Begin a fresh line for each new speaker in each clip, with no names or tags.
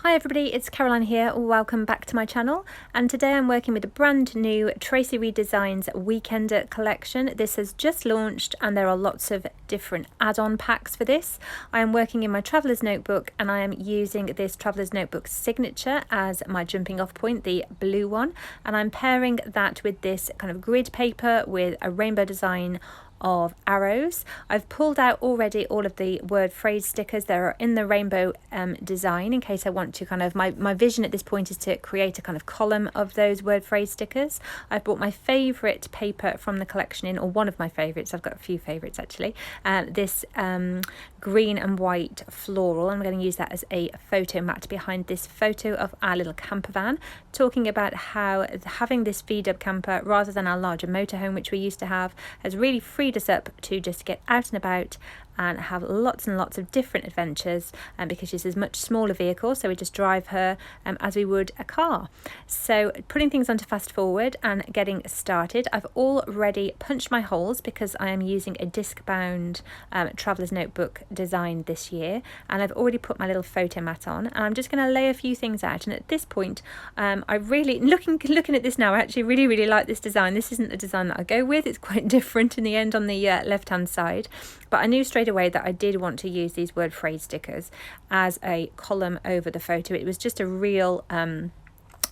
Hi everybody, it's Caroline here. Welcome back to my channel, and today I'm working with a brand new Traci Reed Designs Weekender collection. This has just launched and there are lots of different add-on packs for this. I am working in my Traveller's Notebook and I am using this Traveller's Notebook Signature as my jumping off point, the blue one, and I'm pairing that with this kind of grid paper with a rainbow design of arrows. I've pulled out already all of the word phrase stickers that are in the rainbow design in case I want to kind of, my vision at this point is to create a kind of column of those word phrase stickers. I've brought my favourite paper from the collection in, or one of my favourites, I've got a few favourites actually, this green and white floral. I'm going to use that as a photo mat behind this photo of our little camper van, talking about how having this VW camper rather than our larger motorhome which we used to have has really freed us up to just get out and about and have lots and lots of different adventures, because she's a much smaller vehicle, so we just drive her as we would a car. So putting things onto fast forward and getting started, I've already punched my holes because I am using a disc bound Traveller's Notebook design this year, and I've already put my little photo mat on, and I'm just going to lay a few things out. And at this point I really, looking at this now, I actually really like this design. This isn't the design that I go with, it's quite different in the end on the left hand side, but I knew straight away that I did want to use these word phrase stickers as a column over the photo. It was just a real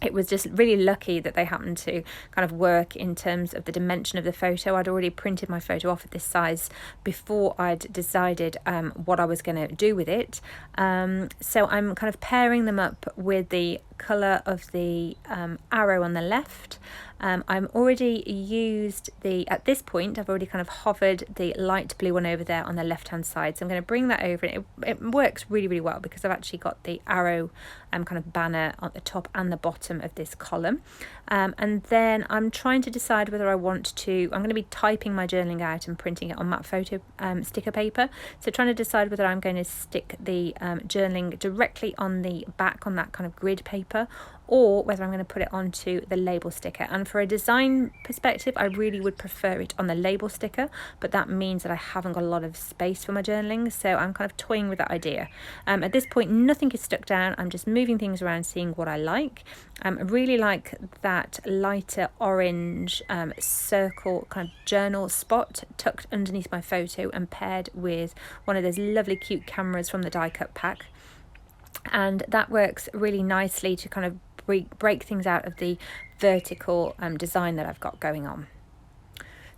it was just really lucky that they happened to kind of work in terms of the dimension of the photo. I'd already printed my photo off at this size before I'd decided what I was going to do with it. So I'm kind of pairing them up with the colour of the arrow on the left. I'm already used at this point I've already kind of hovered the light blue one over there on the left hand side, so I'm going to bring that over. It works really well because I've actually got the arrow kind of banner on the top and the bottom of this column, and then I'm trying to decide whether I want to, I'm going to be typing my journaling out and printing it on matte photo sticker paper, so trying to decide whether I'm going to stick the journaling directly on the back on that kind of grid paper, or whether I'm going to put it onto the label sticker. And for a design perspective, I really would prefer it on the label sticker, but that means that I haven't got a lot of space for my journaling, so I'm kind of toying with that idea. At this point, nothing is stuck down. I'm just moving things around, seeing what I like. I really like that lighter orange circle kind of journal spot tucked underneath my photo and paired with one of those lovely cute cameras from the die cut pack. And that works really nicely to kind of break things out of the vertical design that I've got going on.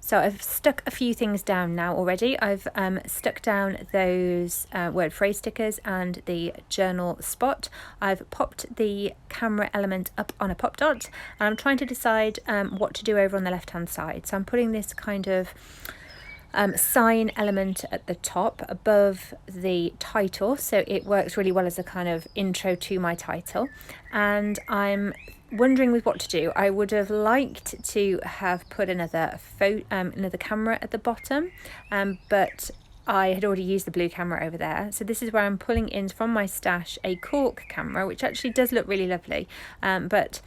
So I've stuck a few things down now already. I've stuck down those word phrase stickers and the journal spot. I've popped the camera element up on a pop dot, and I'm trying to decide what to do over on the left hand side. So I'm putting this kind of sign element at the top above the title, so it works really well as a kind of intro to my title, and I'm wondering with what to do. I would have liked to have put another camera at the bottom, but I had already used the blue camera over there, so this is where I'm pulling in from my stash a cork camera, which actually does look really lovely, but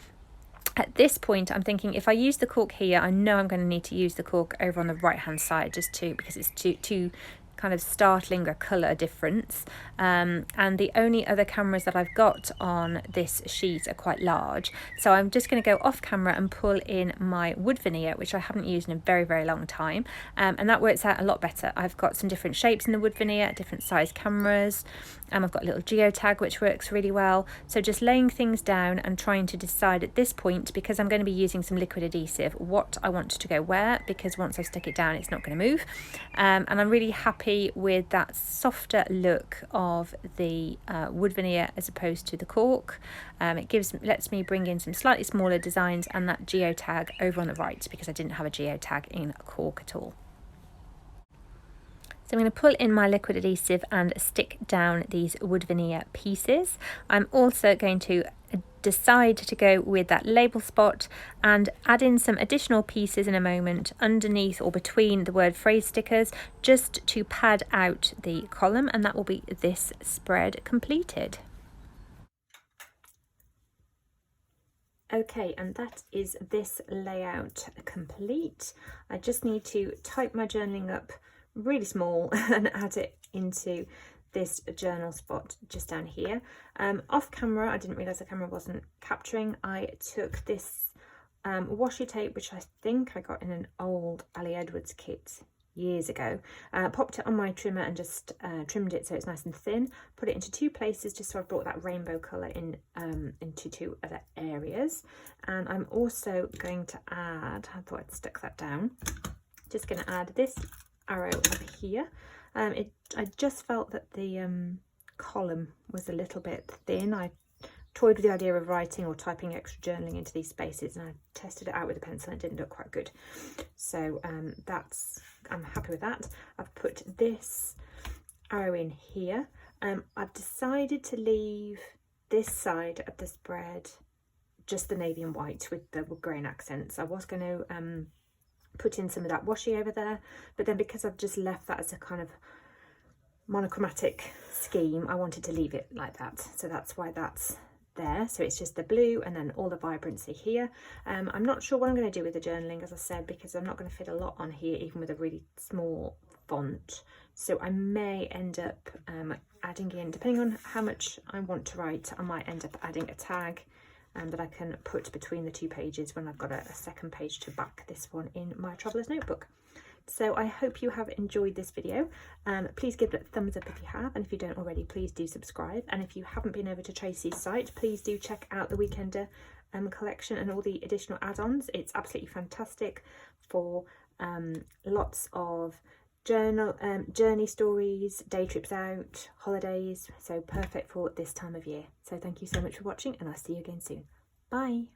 at this point I'm thinking if I use the cork here, I know I'm going to need to use the cork over on the right hand side, just because it's too kind of startling a colour difference, and the only other cameras that I've got on this sheet are quite large, so I'm just going to go off camera and pull in my wood veneer, which I haven't used in a very long time, and that works out a lot better. I've got some different shapes in the wood veneer, different size cameras, and I've got a little geotag which works really well. So just laying things down and trying to decide at this point, because I'm going to be using some liquid adhesive, what I want to go where, because once I've stuck it down it's not going to move, and I'm really happy with that softer look of the wood veneer as opposed to the cork. It lets me bring in some slightly smaller designs and that geotag over on the right, because I didn't have a geotag in cork at all. So I'm going to pull in my liquid adhesive and stick down these wood veneer pieces. I'm also going to decide to go with that label spot and add in some additional pieces in a moment underneath or between the word phrase stickers, just to pad out the column, and that will be this spread completed. Okay, and that is this layout complete. I just need to type my journaling up really small and add it into this journal spot just down here. Off camera, I didn't realise the camera wasn't capturing. I took this washi tape, which I think I got in an old Ali Edwards kit years ago, popped it on my trimmer and just trimmed it so it's nice and thin, put it into 2 places just so I brought that rainbow colour in into 2 other areas. And I'm also going to add, I thought I'd stick that down, just going to add this arrow up here. I just felt that the column was a little bit thin. I toyed with the idea of writing or typing extra journaling into these spaces, and I tested it out with a pencil and it didn't look quite good. So I'm happy with that. I've put this arrow in here. I've decided to leave this side of the spread just the navy and white with the grain accents. I was going to put in some of that washi over there, but then because I've just left that as a kind of monochromatic scheme, I wanted to leave it like that. So that's why that's there. So it's just the blue and then all the vibrancy here. I'm not sure what I'm going to do with the journaling, as I said, because I'm not going to fit a lot on here even with a really small font. So I may end up adding in, depending on how much I want to write, I might end up adding a tag that I can put between the 2 pages when I've got a second page to back this one in my traveller's notebook. So I hope you have enjoyed this video. Please give it a thumbs up if you have, and if you don't already, please do subscribe. And if you haven't been over to Traci's site, please do check out the Weekender collection and all the additional add-ons. It's absolutely fantastic for lots of journey stories, day trips out, holidays, so perfect for this time of year. So thank you so much for watching, and I'll see you again soon. Bye.